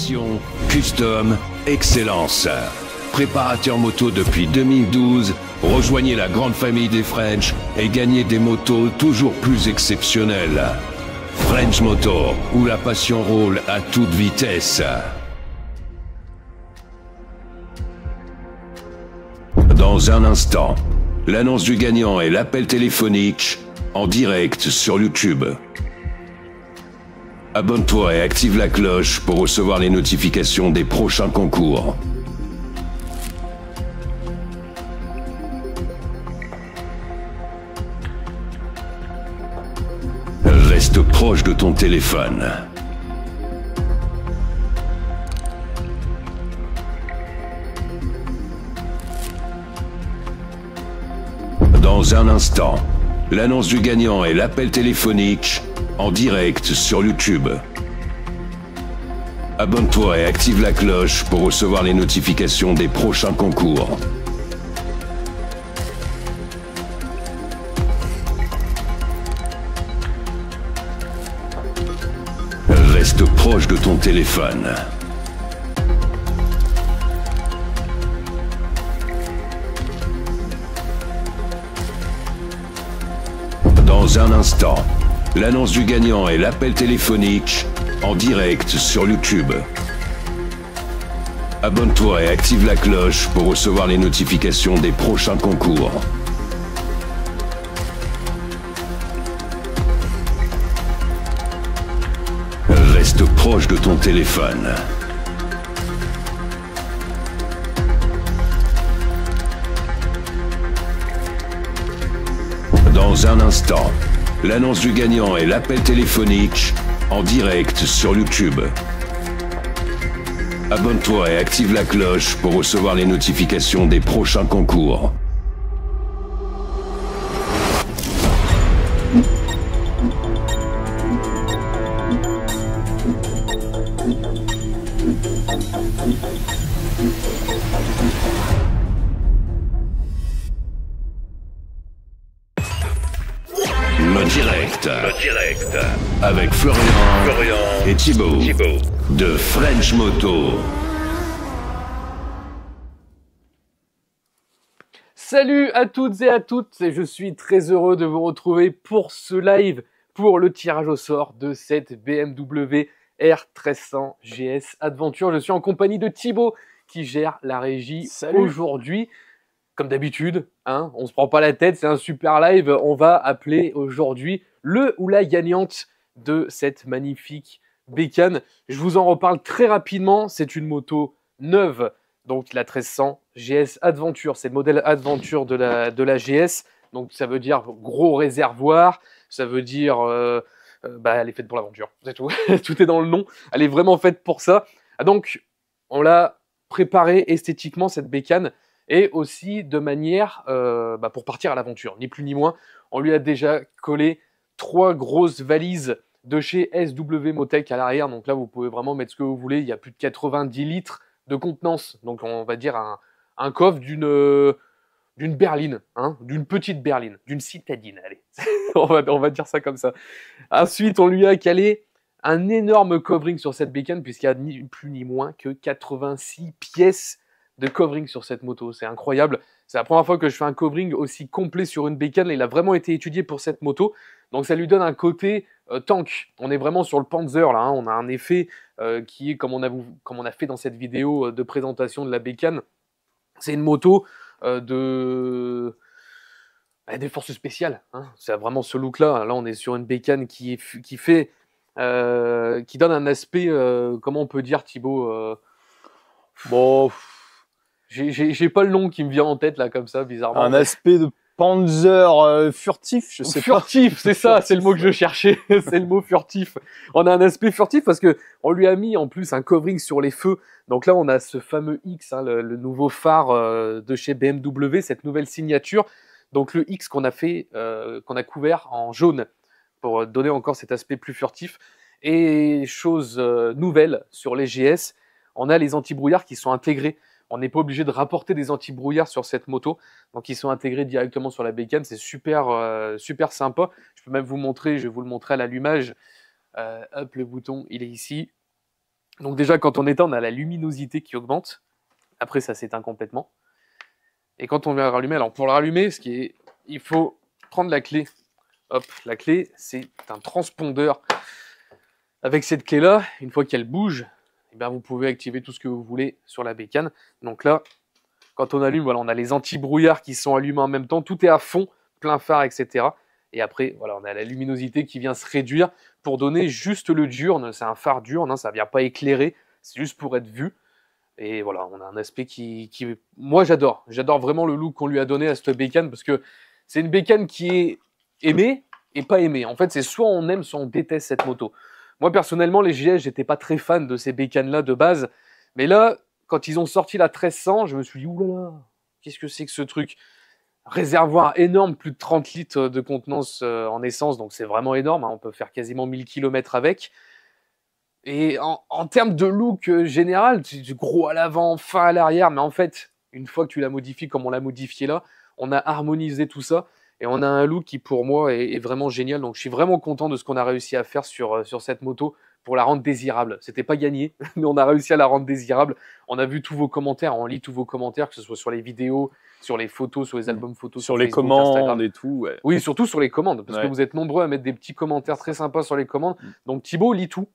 Passion, custom, excellence. Préparateur moto depuis 2012, rejoignez la grande famille des French et gagnez des motos toujours plus exceptionnelles. French Moto, où la passion roule à toute vitesse. Dans un instant, l'annonce du gagnant et l'appel téléphonique en direct sur YouTube. Abonne-toi et active la cloche pour recevoir les notifications des prochains concours. Reste proche de ton téléphone. Dans un instant, l'annonce du gagnant et l'appel téléphonique en direct sur YouTube. Abonne-toi et active la cloche pour recevoir les notifications des prochains concours. Reste proche de ton téléphone. Dans un instant, l'annonce du gagnant et l'appel téléphonique en direct sur YouTube. Abonne-toi et active la cloche pour recevoir les notifications des prochains concours. Reste proche de ton téléphone. Dans un instant, l'annonce du gagnant et l'appel téléphonique en direct sur YouTube. Abonne-toi et active la cloche pour recevoir les notifications des prochains concours. Le direct. Avec Florian et Thibaut de French Moto. Salut à toutes et à toutes, et je suis très heureux de vous retrouver pour ce live, pour le tirage au sort de cette BMW R1300 GS Adventure. Je suis en compagnie de Thibaut qui gère la régie aujourd'hui. Comme d'habitude, hein, on se prend pas la tête, c'est un super live. On va appeler aujourd'hui le ou la gagnante de cette magnifique bécane. Je vous en reparle très rapidement. C'est une moto neuve, donc la 1300 GS Adventure. C'est le modèle Adventure de la GS. Donc ça veut dire gros réservoir. Ça veut dire, elle est faite pour l'aventure. C'est tout. Tout est dans le nom. Elle est vraiment faite pour ça. Donc on l'a préparée esthétiquement cette bécane. Et aussi de manière pour partir à l'aventure, ni plus ni moins. On lui a déjà collé 3 grosses valises de chez SW Motech à l'arrière. Donc là, vous pouvez vraiment mettre ce que vous voulez. Il y a plus de 90 litres de contenance. Donc on va dire un coffre d'une berline, hein, d'une petite berline, d'une citadine, allez. on va dire ça comme ça. Ensuite, on lui a calé un énorme covering sur cette bécane, puisqu'il y a ni plus ni moins que 86 pièces de covering sur cette moto, c'est incroyable. C'est la première fois que je fais un covering aussi complet sur une bécane. Il a vraiment été étudié pour cette moto, donc ça lui donne un côté tank. On est vraiment sur le Panzer là, hein. On a un effet qui est comme on a fait dans cette vidéo de présentation de la bécane. C'est une moto des forces spéciales, hein. C'est vraiment ce look là. Là, on est sur une bécane qui donne un aspect, comment on peut dire, Thibaut, j'ai pas le nom qui me vient en tête là comme ça, bizarrement. Un aspect de Panzer furtif, je sais pas. Furtif, c'est ça, c'est le mot que je cherchais. C'est le mot furtif. On a un aspect furtif parce que on lui a mis en plus un covering sur les feux. Donc là, on a ce fameux X, hein, le nouveau phare de chez BMW, cette nouvelle signature. Donc le X qu'on a fait, qu'on a couvert en jaune pour donner encore cet aspect plus furtif. Et chose nouvelle sur les GS, on a les anti-brouillards qui sont intégrés. On n'est pas obligé de rapporter des anti-brouillards sur cette moto. Donc, ils sont intégrés directement sur la bécane. C'est super, super sympa. Je peux même vous montrer, je vais vous le montrer à l'allumage. Hop, le bouton, il est ici. Donc déjà, quand on éteint, on a la luminosité qui augmente. Après, ça s'éteint complètement. Et quand on vient rallumer, alors pour le rallumer, il faut prendre la clé. Hop, la clé, c'est un transpondeur. Avec cette clé-là, une fois qu'elle bouge, eh bien, vous pouvez activer tout ce que vous voulez sur la bécane. Donc là, quand on allume, voilà, on a les anti-brouillards qui sont allumés en même temps. Tout est à fond, plein phare, etc. Et après, voilà, on a la luminosité qui vient se réduire pour donner juste le diurne. C'est un phare diurne, ça ne vient pas éclairer, c'est juste pour être vu. Et voilà, on a un aspect qui... Moi, j'adore. J'adore vraiment le look qu'on lui a donné à cette bécane parce que c'est une bécane qui est aimée et pas aimée. En fait, c'est soit on aime, soit on déteste cette moto. Moi, personnellement, les GS, j'étais pas très fan de ces bécanes-là de base. Mais là, quand ils ont sorti la 1300, je me suis dit, oulala, qu'est-ce que c'est que ce truc? Réservoir énorme, plus de 30 litres de contenance en essence, donc c'est vraiment énorme. Hein, on peut faire quasiment 1000 km avec. Et en termes de look général, du gros à l'avant, fin à l'arrière, mais en fait, une fois que tu la modifies comme on l'a modifié là, on a harmonisé tout ça. Et on a un look qui, pour moi, est vraiment génial. Donc, je suis vraiment content de ce qu'on a réussi à faire sur cette moto pour la rendre désirable. C'était pas gagné, mais on a réussi à la rendre désirable. On a vu tous vos commentaires, on lit tous vos commentaires, que ce soit sur les vidéos, sur les photos, sur les albums photos, sur les Facebook, commandes, Instagram. Et tout. Ouais. Oui, surtout sur les commandes, parce que vous êtes nombreux à mettre des petits commentaires très sympas sur les commandes. Donc, Thibaut lit tout.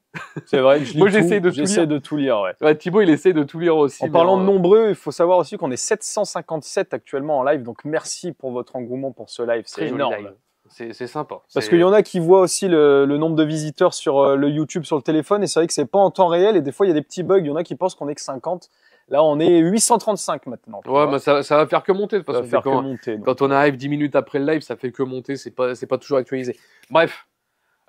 C'est vrai que je lis Moi, tout. J'essaie de tout lire. Ouais. Ouais, Thibaut, il essaie de tout lire aussi. En parlant de nombreux, il faut savoir aussi qu'on est 757 actuellement en live. Donc, merci pour votre engouement pour ce live. C'est énorme. C'est sympa. Parce qu'il y en a qui voient aussi le nombre de visiteurs sur le YouTube, sur le téléphone, et c'est vrai que c'est pas en temps réel, et des fois il y a des petits bugs, il y en a qui pensent qu'on est que 50. Là, on est 835 maintenant. Ouais, mais ça va faire que monter de toute façon. Ça va faire que monter. Quand on arrive 10 minutes après le live, ça fait que monter, c'est pas toujours actualisé. Bref,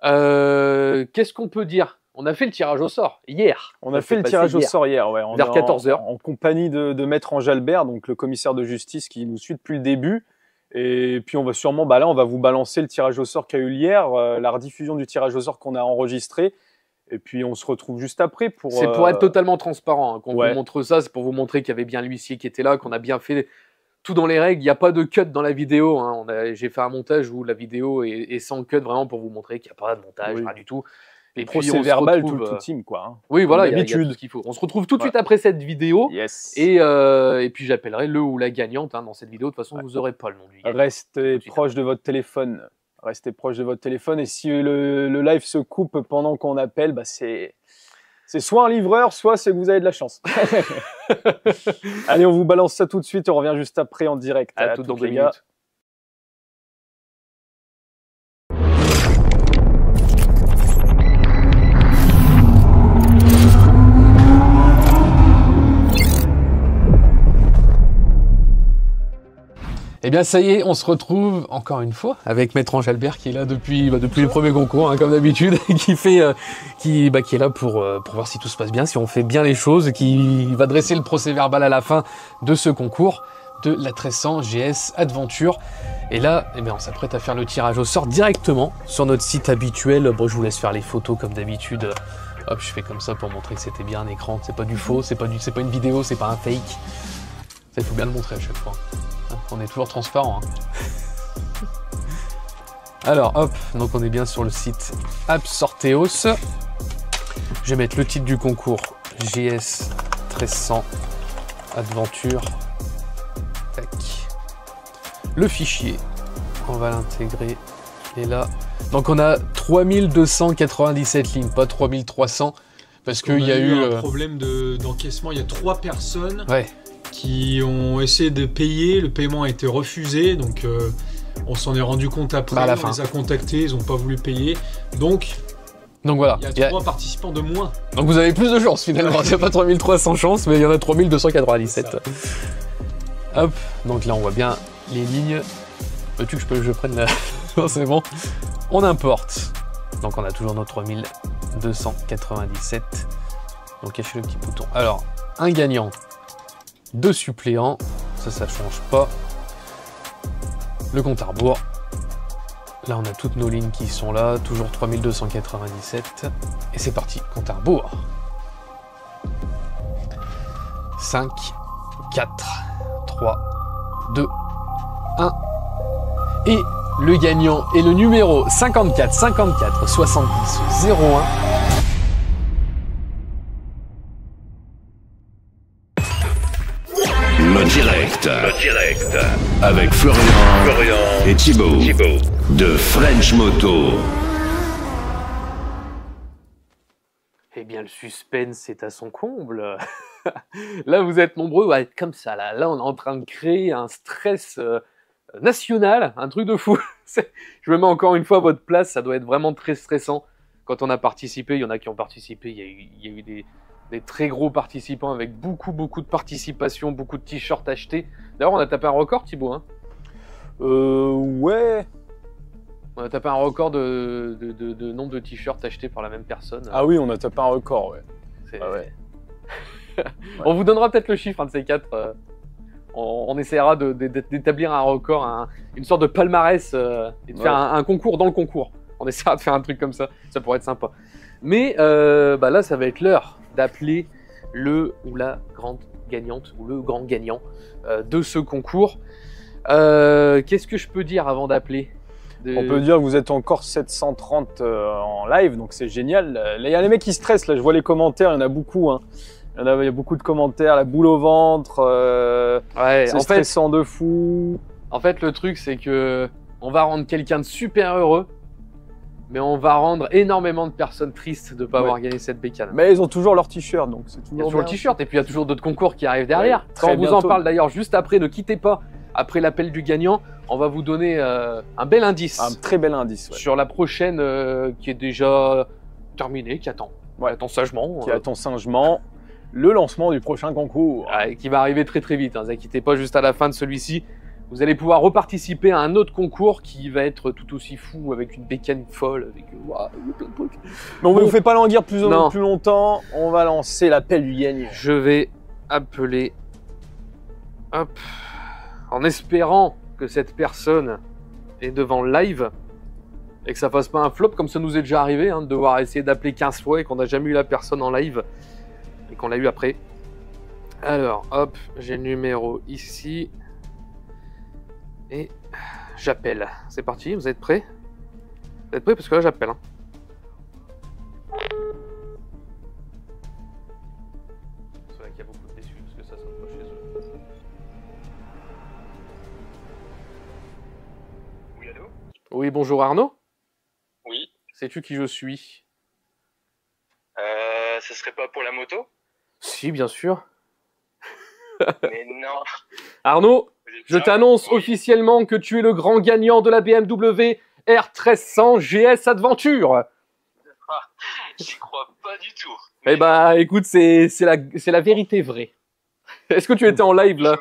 qu'est-ce qu'on peut dire? On a fait le tirage au sort hier. On a fait le tirage au sort hier, ouais. Vers 14 h. En compagnie de Maître Angelbert, donc le commissaire de justice qui nous suit depuis le début. Et puis on va sûrement, là on va vous balancer le tirage au sort qu'il y a eu hier, la rediffusion du tirage au sort qu'on a enregistré. Et puis on se retrouve juste après pour... C'est pour être totalement transparent, hein, qu'on vous montre ça, c'est pour vous montrer qu'il y avait bien l'huissier qui était là, qu'on a bien fait tout dans les règles. Il n'y a pas de cut dans la vidéo, hein. J'ai fait un montage où la vidéo est sans cut, vraiment pour vous montrer qu'il n'y a pas de montage, rien du tout. Et procès verbal, tout team, quoi. Hein. Oui, voilà, il y a tout ce qu'il faut. On se retrouve tout de suite après cette vidéo. Yes. Et puis j'appellerai le ou la gagnante dans cette vidéo. De toute façon, vous n'aurez pas le nom du gagnant. Restez proche de votre téléphone. Restez proche de votre téléphone. Et si le live se coupe pendant qu'on appelle, c'est soit un livreur, soit c'est que vous avez de la chance. Allez, on vous balance ça tout de suite. On revient juste après en direct. À tout dans 2 minutes. Eh bien, ça y est, on se retrouve encore une fois avec Maître Angelbert qui est là depuis les premiers concours, hein, comme d'habitude, qui est là pour voir si tout se passe bien, si on fait bien les choses, qui va dresser le procès verbal à la fin de ce concours de la 1300 GS Adventure. Et là, eh bien, on s'apprête à faire le tirage au sort directement sur notre site habituel. Bon, je vous laisse faire les photos comme d'habitude. Hop, je fais comme ça pour montrer que c'était bien un écran. C'est pas du faux, c'est pas une vidéo, c'est pas un fake. Ça, il faut bien le montrer à chaque fois. On est toujours transparent. Hein. Alors, hop, donc on est bien sur le site Absorteos. Je vais mettre le titre du concours GS 1300 Adventure. Tac. Le fichier, on va l'intégrer. Et là, donc on a 3297 lignes, pas 3300, parce qu'il y a eu un problème d'encaissement. Il y a 3 personnes. Ouais. Qui ont essayé de payer, le paiement a été refusé, donc on s'en est rendu compte après, on les a contactés, ils n'ont pas voulu payer, donc voilà, il y a 3 participants de moins. Donc vous avez plus de chance finalement, il n'y a pas 3300 chances, mais il y en a 3297. Hop, donc là on voit bien les lignes. Veux-tu que je prenne la... Non, c'est bon. On importe, donc on a toujours nos 3297, donc cachez le petit bouton. Alors, un gagnant, 2 suppléants, ça change pas. Le compte à rebours. Là, on a toutes nos lignes qui sont là, toujours 3297. Et c'est parti, compte à rebours. 5, 4, 3, 2, 1. Et le gagnant est le numéro 54 54 70 01. direct. Avec Florian et Thibaut de French Moto. Eh bien, le suspense est à son comble. Là, vous êtes nombreux à être comme ça. Là, on est en train de créer un stress national, un truc de fou. Je me mets encore une fois à votre place, ça doit être vraiment très stressant. Quand on a participé, il y en a qui ont participé, il y a eu des très gros participants avec beaucoup de participation, beaucoup de t-shirts achetés. D'ailleurs, on a tapé un record, Thibaut, hein? Ouais. On a tapé un record de nombre de t-shirts achetés par la même personne. Ah oui, on a tapé un record, ouais. Ah ouais. On vous donnera peut-être le chiffre, un de ces quatre. On essaiera d'établir un record, une sorte de palmarès et de faire un concours dans le concours. On essaiera de faire un truc comme ça, ça pourrait être sympa. Mais là, ça va être l'heure d'appeler le ou la grande gagnante ou le grand gagnant de ce concours. Qu'est-ce que je peux dire avant d'appeler? On peut dire que vous êtes encore 730 en live, donc c'est génial. Il y a les mecs qui stressent, là, je vois les commentaires, il y en a beaucoup. Hein. Il y a beaucoup de commentaires, la boule au ventre, c'est stressant de fou. En fait, le truc, c'est que on va rendre quelqu'un de super heureux, mais on va rendre énormément de personnes tristes de ne pas avoir gagné cette bécane. Mais ils ont toujours leur t-shirt, donc c'est toujours. Il y a toujours le t-shirt, et puis il y a toujours d'autres concours qui arrivent derrière. Quand on vous en parle d'ailleurs juste après, ne quittez pas. Après l'appel du gagnant, on va vous donner un bel indice. Un très bel indice. Ouais. Sur la prochaine qui est déjà terminée, qui attend. Ouais. Attend sagement. Qui attend sagement le lancement du prochain concours. Qui va arriver très vite. Hein. Ne vous inquiétez pas, juste à la fin de celui-ci, vous allez pouvoir reparticiper à un autre concours qui va être tout aussi fou, avec une bécane folle, avec plein de trucs. Mais on ne vous fait pas languir plus longtemps. On va lancer l'appel du gagnant. Je vais appeler. Hop. En espérant que cette personne est devant le live et que ça fasse pas un flop comme ça nous est déjà arrivé, hein, de devoir essayer d'appeler 15 fois et qu'on n'a jamais eu la personne en live et qu'on l'a eu après. Alors, hop, j'ai le numéro ici et j'appelle. C'est parti, vous êtes prêts? Vous êtes prêts parce que là j'appelle. Hein. C'est vrai qu'il y a beaucoup de déçus parce que ça sonne pas chez eux. Oui, bonjour Arnaud. Oui. Sais-tu qui je suis? Ce serait pas pour la moto? Si, bien sûr. Mais non. Arnaud, je t'annonce officiellement que tu es le grand gagnant de la BMW R1300 GS Adventure. J'y crois pas du tout. Eh bah, écoute, c'est la vérité vraie. Est-ce que tu étais en live là?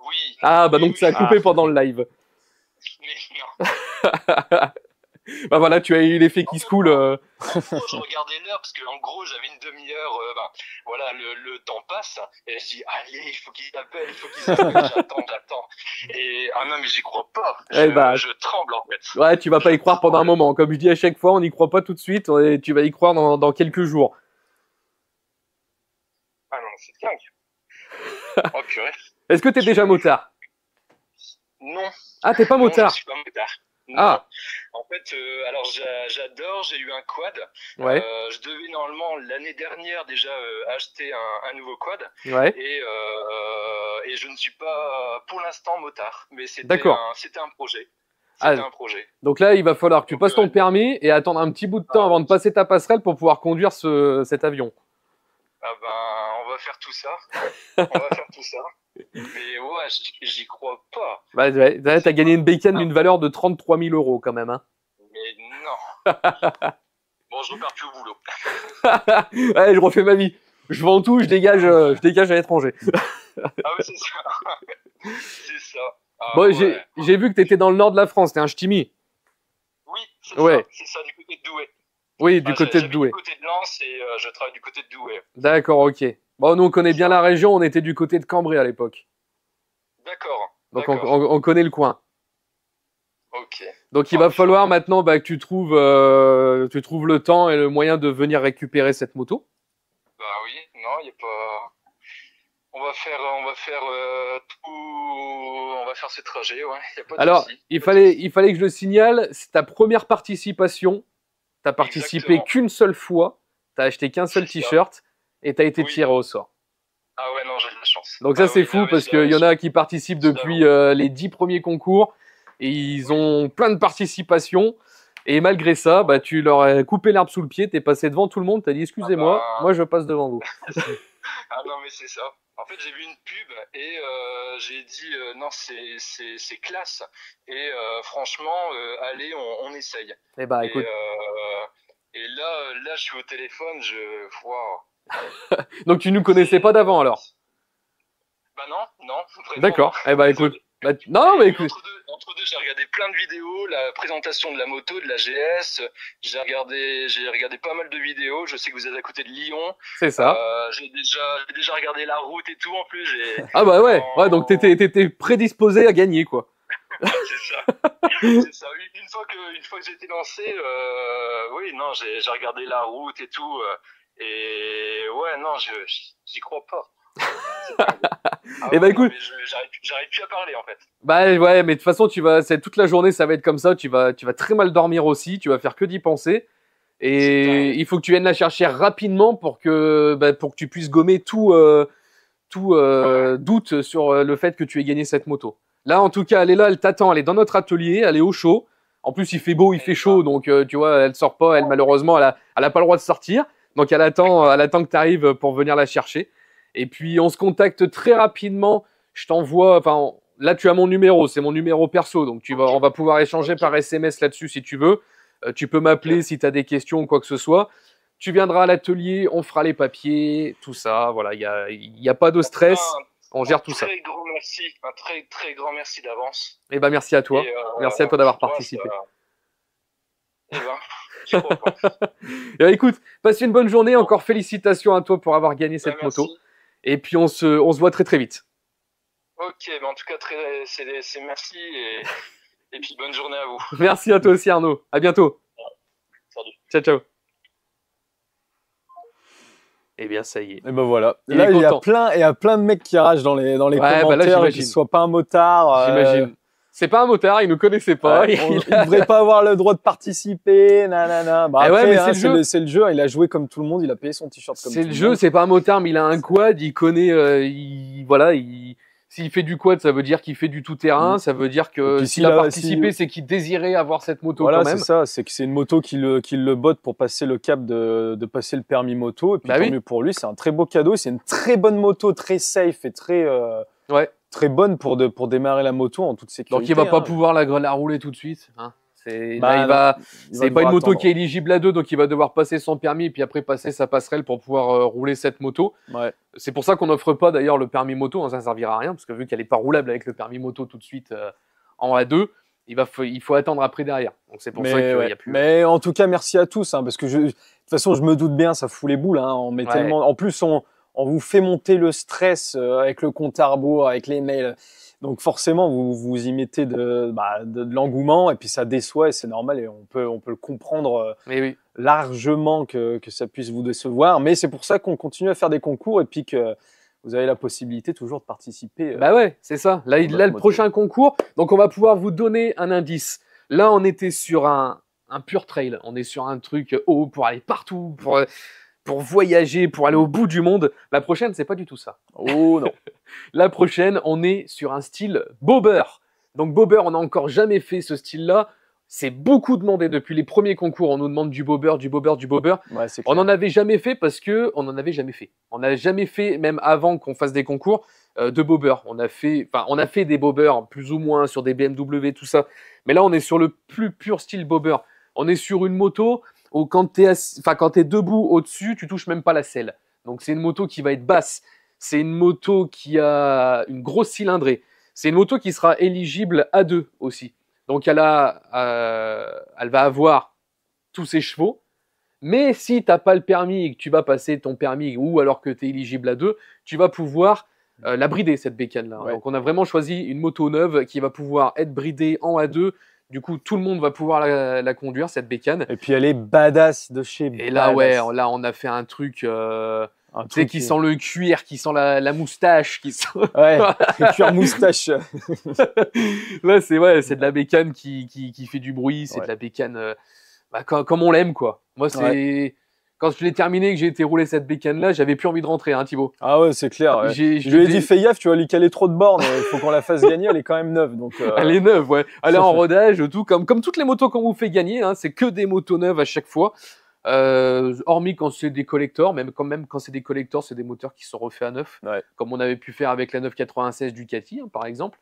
Oui. Ah, bah donc ça a coupé pendant le live. Mais non. Bah voilà, tu as eu l'effet qui se coule. Je regardais l'heure parce qu'en gros j'avais une demi-heure. Voilà, le temps passe et je dis allez, il faut qu'il s'appelle, j'attends. Et non mais j'y crois pas. Je tremble en fait. Ouais, tu vas pas y croire pendant un moment. Comme je dis à chaque fois, on n'y croit pas tout de suite. Et tu vas y croire dans quelques jours. Ah non, c'est dingue. Oh purée. Est-ce que t'es déjà motard? Non. Ah, t'es pas motard? Non, je suis pas motard. Non. Ah. En fait, alors j'adore, j'ai eu un quad. Ouais. Je devais normalement l'année dernière déjà acheter un nouveau quad. Ouais. Et je ne suis pas pour l'instant motard, mais c'était un projet. C'était un projet. Donc là, il va falloir que tu passes ton permis et attendre un petit bout de temps avant de passer ta passerelle pour pouvoir conduire cet avion. Ah on va faire tout ça. Mais ouais, j'y crois pas. Bah ouais, t'as gagné une bécane d'une valeur de 33 000 € quand même. Hein. Mais non. Bon, je repars plus au boulot. Ouais, je refais ma vie. Je vends tout, je dégage à l'étranger. Ah oui, c'est ça. C'est ça. Ah, bon, ouais. j'ai vu que t'étais dans le nord de la France, t'es un ch'timi. Oui, c'est ça, du côté de Douai. Oui, du côté de Douai. Du côté de Lens et je travaille du côté de Douai. D'accord, ok. Bon, nous on connaît bien la région, on était du côté de Cambrai à l'époque. D'accord. Donc on connaît le coin. Ok. Donc il va falloir maintenant que tu trouves le temps et le moyen de venir récupérer cette moto. Bah oui, non, il y a pas. On va faire ce trajet, ouais. Y a pas de Alors, souci. il fallait que je le signale, c'est ta première participation. T'as participé qu'une seule fois, t'as acheté qu'un seul t-shirt et t'as été tiré au sort. Ah ouais, non, j'ai de la chance. Donc ça, c'est fou parce qu'il y en a qui participent depuis les 10 premiers concours et ils ont plein de participations. Et malgré ça, bah, tu leur as coupé l'herbe sous le pied, t'es passé devant tout le monde, t'as dit excusez-moi, moi je passe devant vous. Ah non, mais c'est ça. En fait, j'ai vu une pub et j'ai dit non, c'est classe. Et franchement, allez, on essaye. Eh bah écoute. Et là, je suis au téléphone, waouh. Donc tu nous connaissais pas d'avant alors? Bah non. D'accord. Eh bah écoute. Non mais écoute. Entre deux, j'ai regardé plein de vidéos, la présentation de la moto, de la GS. J'ai regardé pas mal de vidéos. Je sais que vous êtes à côté de Lyon. C'est ça. J'ai déjà regardé la route et tout en plus. Ah bah ouais. Ouais, donc t'étais prédisposé à gagner quoi. C'est ça. C'est ça. Une fois que j'étais lancé, oui, non, j'ai regardé la route et tout. Et ouais, non, j'y crois pas. Et bah écoute, j'arrive plus à parler en fait. Bah ouais, mais de toute façon, toute la journée, ça va être comme ça. Tu vas très mal dormir aussi. Tu vas faire que d'y penser. Et il faut que tu viennes la chercher rapidement pour que tu puisses gommer tout doute sur le fait que tu aies gagné cette moto. Là, en tout cas, elle est là, elle t'attend. Elle est dans notre atelier. Elle est au chaud. En plus, il fait beau, il fait chaud, donc tu vois, elle sort pas. Elle malheureusement, elle a pas le droit de sortir. Donc elle attend que tu arrives pour venir la chercher. Et puis on se contacte très rapidement. Je t'envoie, là tu as mon numéro, c'est mon numéro perso, donc on va pouvoir échanger par SMS là-dessus si tu veux. Tu peux m'appeler si tu as des questions ou quoi que ce soit. Tu viendras à l'atelier, on fera les papiers, tout ça. Voilà, il y a pas de stress, on gère tout ça. Un très très grand merci d'avance. Eh ben merci à toi, merci à toi d'avoir participé. Et écoute, passe une bonne journée. Encore félicitations à toi pour avoir gagné cette moto. Et puis on se voit très très vite. Ok, mais en tout cas c'est merci et puis bonne journée à vous. Merci à toi aussi Arnaud. À bientôt. Salut. Ciao. Eh bien ça y est. Et ben voilà. Là il y a plein de mecs qui ragent dans les commentaires, qu'il soit pas un motard. J'imagine. C'est pas un motard, il nous connaissait pas. Il devrait pas avoir le droit de participer, nanana. Bah après, c'est le jeu, il a joué comme tout le monde, il a payé son t-shirt comme tout le monde. C'est le jeu, c'est pas un motard, mais il a un quad, il connaît, s'il fait du quad, ça veut dire qu'il fait du tout-terrain, ça veut dire que s'il a participé, c'est qu'il désirait avoir cette moto quand même. Voilà, c'est ça, c'est que c'est une moto qui le botte pour passer le cap de passer le permis moto, et puis tant mieux pour lui, c'est un très beau cadeau, c'est une très bonne moto, très safe et très bonne pour démarrer la moto en toute sécurité. Donc il va pas pouvoir la rouler tout de suite. Hein. C'est pas une moto qui est éligible à 2, donc il va devoir passer son permis et puis après passer sa passerelle pour pouvoir rouler cette moto. Ouais. C'est pour ça qu'on n'offre pas d'ailleurs le permis moto, hein, ça ne servira à rien parce que vu qu'elle n'est pas roulable avec le permis moto tout de suite en A2, il faut attendre après derrière. Donc c'est pour ça qu'il n'y a plus. Mais en tout cas merci à tous, hein, parce que de toute façon je me doute bien, ça fout les boules. Hein, on met tellement. En plus on vous fait monter le stress avec le compte à rebours, avec les mails. Donc forcément, vous y mettez de l'engouement et puis ça déçoit et c'est normal et on peut le comprendre largement que ça puisse vous décevoir. Mais c'est pour ça qu'on continue à faire des concours et puis que vous avez la possibilité toujours de participer. Bah ouais, c'est ça. Là, le prochain concours, donc on va pouvoir vous donner un indice. Là, on était sur un pur trail. On est sur un truc haut pour aller partout, pour voyager, pour aller au bout du monde. La prochaine, c'est pas du tout ça. Oh non. La prochaine, on est sur un style bobber. Donc bobber, on n'a encore jamais fait ce style-là. C'est beaucoup demandé depuis les premiers concours. On nous demande du bobber. Ouais, on n'en avait jamais fait parce que on n'en avait jamais fait. On n'a jamais fait, même avant qu'on fasse des concours, de bobber. On a fait des bobbers plus ou moins sur des BMW, tout ça. Mais là, on est sur le plus pur style bobber. On est sur une moto où quand t'es debout au-dessus, tu touches même pas la selle. Donc c'est une moto qui va être basse. C'est une moto qui a une grosse cylindrée. C'est une moto qui sera éligible à 2 aussi. Donc elle va avoir tous ses chevaux. Mais si t'as pas le permis et que tu vas passer ton permis ou alors que tu es éligible à 2, tu vas pouvoir la brider cette bécane-là. Ouais. Donc on a vraiment choisi une moto neuve qui va pouvoir être bridée en A2. Du coup, tout le monde va pouvoir la conduire, cette bécane. Et puis elle est badass de chez Et là, là, on a fait un truc, qui sent le cuir, qui sent la moustache, qui sent... Ouais, le cuir moustache. Là, c'est de la bécane qui fait du bruit, c'est de la bécane comme on l'aime, quoi. Moi, quand je l'ai terminé et que j'ai été rouler cette bécane-là, j'avais plus envie de rentrer, hein, Thibaut. Ah ouais, c'est clair. Ouais. Je lui ai dit, fais gaffe, tu vas lui caler trop de bornes. Il faut qu'on la fasse gagner. Elle est quand même neuve. Donc, Elle est neuve, ouais. Elle est en rodage, tout comme toutes les motos qu'on vous fait gagner. Hein, c'est que des motos neuves à chaque fois. Hormis quand c'est des collectors, même quand c'est des collectors, c'est des moteurs qui sont refaits à neuf, comme on avait pu faire avec la 996 Ducati, hein, par exemple.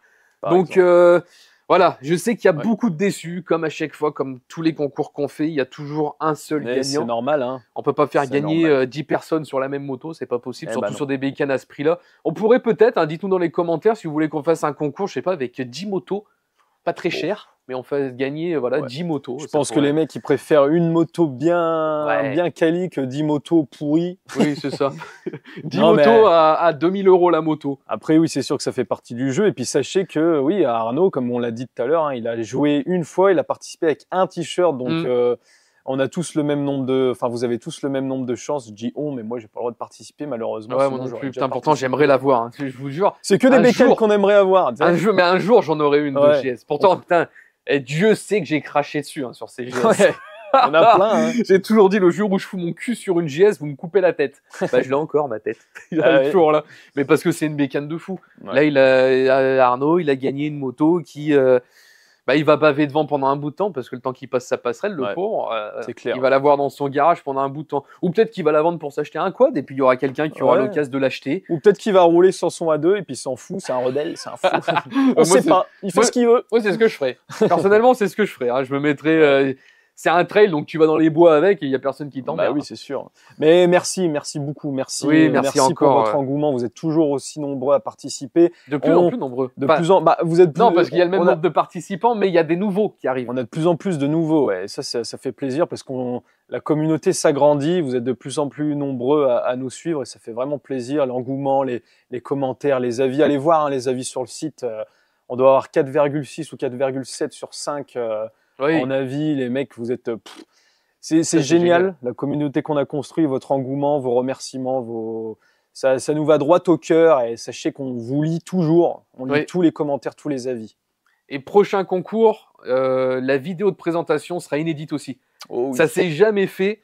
Voilà, je sais qu'il y a beaucoup de déçus, comme à chaque fois, comme tous les concours qu'on fait, il y a toujours un seul gagnant. C'est normal, hein. On peut pas faire gagner 10 personnes sur la même moto, c'est pas possible, surtout sur des bécanes à ce prix-là. On pourrait peut-être, hein, dites-nous dans les commentaires si vous voulez qu'on fasse un concours, je sais pas, avec 10 motos, pas très cher, mais on fasse gagner 10 motos. Je pense que les mecs, ils préfèrent une moto bien quali que 10 motos pourries. Oui, c'est ça. 10 motos à 2000 € la moto. Après, oui, c'est sûr que ça fait partie du jeu. Et puis, sachez que, oui, Arnaud, comme on l'a dit tout à l'heure, hein, il a joué une fois, il a participé avec un t-shirt. Donc, on a tous le même nombre de... Enfin, vous avez tous le même nombre de chances. Je dis on, mais moi, j'ai pas le droit de participer, malheureusement. Ouais, moi non plus. Putain, pourtant, j'aimerais l'avoir. Hein. Je vous jure. C'est que des bécanes qu'on aimerait avoir. Mais un jour, j'en aurais une de GS. Pourtant, putain... Et Dieu sait que j'ai craché dessus sur ces GS. Ouais, on a plein. Hein. J'ai toujours dit, le jour où je fous mon cul sur une GS, vous me coupez la tête. Bah, je l'ai encore, ma tête. Il est toujours là. Mais parce que c'est une bécane de fou. Ouais. Là, Arnaud, il a gagné une moto qui... il va baver devant pendant un bout de temps, parce que le temps qu'il passe sa passerelle, le pauvre, c'est clair. Il va l'avoir dans son garage pendant un bout de temps. Ou peut-être qu'il va la vendre pour s'acheter un quad, et puis il y aura quelqu'un qui aura l'occasion de l'acheter. Ou peut-être qu'il va rouler sur son A2, et puis il s'en fout, c'est un rebelle, c'est un fou. On sait pas, il fait ce qu'il veut. Moi, c'est ce que je ferais. Personnellement, c'est ce que je ferais. Hein. Je me mettrais... c'est un trail, donc tu vas dans les bois avec et il n'y a personne qui t'emmerde. Bah oui, c'est sûr. Mais merci beaucoup. Merci encore pour votre engouement. Vous êtes toujours aussi nombreux à participer. De plus en plus nombreux. Vous êtes plus... Non, parce qu'il y a le même nombre de participants, mais il y a des nouveaux qui arrivent. On a de plus en plus de nouveaux. Ouais, ça fait plaisir parce que la communauté s'agrandit. Vous êtes de plus en plus nombreux à nous suivre et ça fait vraiment plaisir. L'engouement, les commentaires, les avis. Allez voir les avis sur le site. On doit avoir 4,6 ou 4,7 sur 5 en avis. Les mecs, vous êtes... C'est génial, la communauté qu'on a construite, votre engouement, vos remerciements, ça nous va droit au cœur et sachez qu'on vous lit toujours. On lit tous les commentaires, tous les avis. Et prochain concours, la vidéo de présentation sera inédite aussi. Ça s'est jamais fait,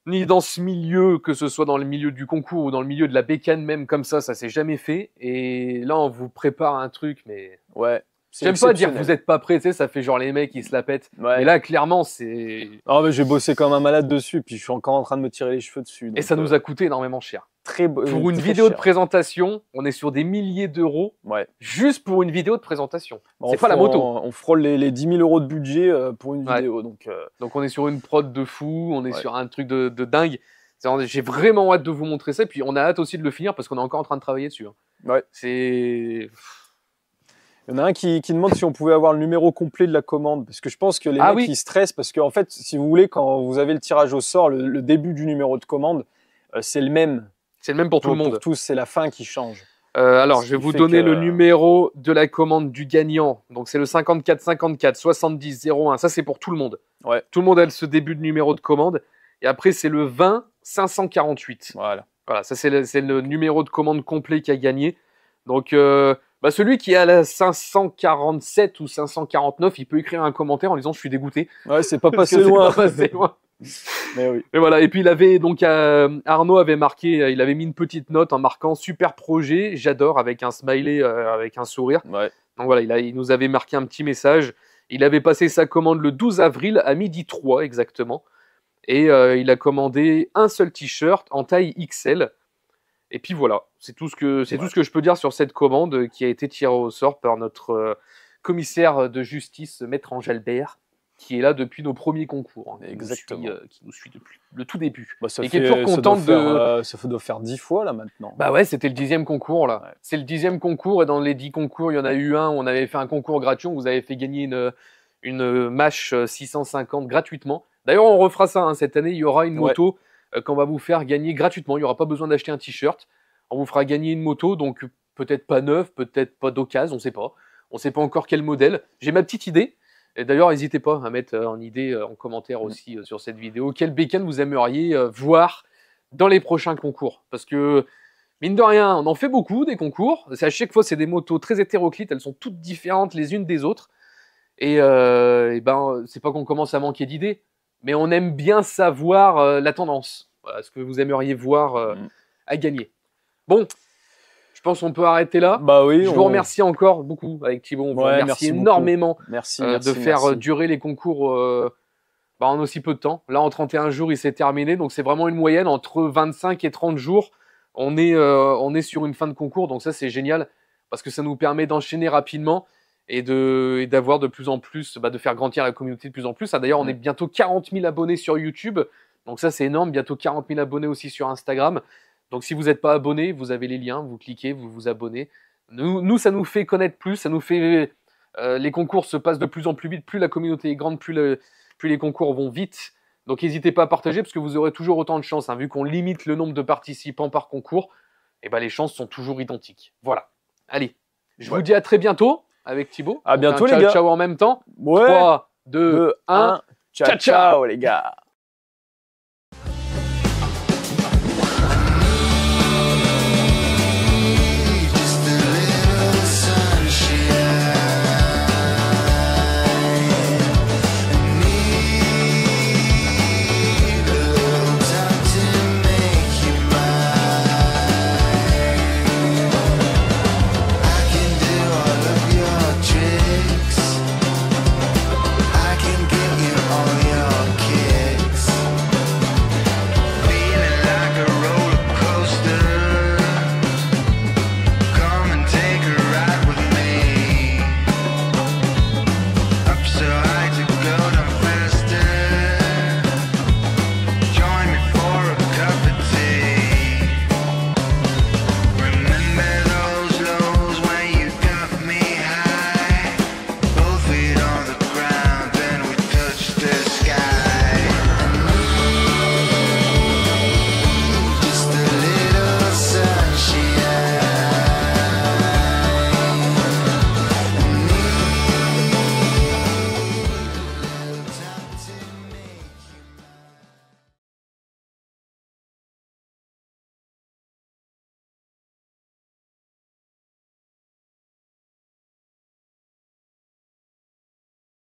ni dans ce milieu, que ce soit dans le milieu du concours ou dans le milieu de la bécane même comme ça s'est jamais fait. Et là, on vous prépare un truc, mais... Ouais. J'aime pas dire que vous êtes pas prêts, tu sais, ça fait genre les mecs, ils se la pètent. Ouais. Mais là, clairement, c'est... Ah, mais j'ai bossé comme un malade dessus, puis je suis encore en train de me tirer les cheveux dessus. Donc, et ça nous a coûté énormément cher. Pour une très vidéo cher. De présentation, on est sur des milliers d'euros, juste pour une vidéo de présentation. C'est pas la moto. On frôle les 10 000 € de budget pour une vidéo. Donc on est sur une prod de fou, on est sur un truc de dingue. J'ai vraiment hâte de vous montrer ça, puis on a hâte aussi de le finir, parce qu'on est encore en train de travailler dessus. Ouais. C'est... Il y en a un qui demande si on pouvait avoir le numéro complet de la commande, parce que je pense que les mecs ils stressent, parce qu'en fait, si vous voulez, quand vous avez le tirage au sort, le début du numéro de commande, c'est le même. C'est le même pour tout le monde. Pour tous, c'est la fin qui change. Alors, je vais vous donner le numéro de la commande du gagnant. Donc, c'est le 54 54 70 01. Ça, c'est pour tout le monde. Ouais. Tout le monde a ce début de numéro de commande. Et après, c'est le 20 548. Voilà, ça, c'est le numéro de commande complet qui a gagné. Donc, celui qui a la 547 ou 549, il peut écrire un commentaire en disant « Je suis dégoûté ». Ouais, c'est pas passé loin. Pas passé loin. Mais oui. Et voilà. Et puis, il avait donc Arnaud avait marqué, il avait mis une petite note en marquant « Super projet, j'adore » avec un smiley, avec un sourire. Ouais. Donc voilà, il nous avait marqué un petit message. Il avait passé sa commande le 12 avril à 12h03 exactement. Et il a commandé un seul t-shirt en taille XL. Et puis voilà, c'est tout ce que je peux dire sur cette commande qui a été tirée au sort par notre commissaire de justice, Maître Angelbert, qui est là depuis nos premiers concours. Hein, qui nous suit depuis le tout début. Et qui est toujours contente de... Ça doit faire 10 fois là maintenant. Bah ouais, c'était le 10e concours là. Ouais. C'est le 10e concours et dans les 10 concours, il y en a eu un où on avait fait un concours gratuit, où vous avez fait gagner une Mash 650 gratuitement. D'ailleurs, on refera ça cette année, il y aura une moto qu'on va vous faire gagner gratuitement. Il n'y aura pas besoin d'acheter un t-shirt. On vous fera gagner une moto, donc peut-être pas neuve, peut-être pas d'occasion, on ne sait pas. On ne sait pas encore quel modèle. J'ai ma petite idée. Et d'ailleurs, n'hésitez pas à mettre en idée, en commentaire aussi sur cette vidéo, quelle bécane vous aimeriez voir dans les prochains concours. Parce que, mine de rien, on en fait beaucoup des concours. À chaque fois, c'est des motos très hétéroclites. Elles sont toutes différentes les unes des autres. Et c'est pas qu'on commence à manquer d'idées. mais on aime bien savoir la tendance. Voilà, ce que vous aimeriez voir à gagner. Bon, je pense qu'on peut arrêter là. Bah oui. Je vous remercie encore beaucoup avec Thibaut. On vous remercie énormément de faire durer les concours en aussi peu de temps. Là, en 31 jours, il s'est terminé. Donc, c'est vraiment une moyenne entre 25 et 30 jours. On est sur une fin de concours. Donc, ça, c'est génial parce que ça nous permet d'enchaîner rapidement et d'avoir de plus en plus, de faire grandir la communauté de plus en plus. D'ailleurs, on est bientôt 40 000 abonnés sur YouTube. Donc, ça, c'est énorme. Bientôt 40 000 abonnés aussi sur Instagram. Donc, si vous n'êtes pas abonné, vous avez les liens. Vous cliquez, vous vous abonnez. Nous, ça nous fait connaître plus. Ça nous fait... les concours se passent de plus en plus vite. Plus la communauté est grande, plus les concours vont vite. Donc, n'hésitez pas à partager parce que vous aurez toujours autant de chances. Vu qu'on limite le nombre de participants par concours, les chances sont toujours identiques. Voilà. Allez, je vous dis à très bientôt avec Thibaut. À bientôt, les gars. Ciao en même temps. Ouais. 3, 2, 1. Ciao, ciao, les gars.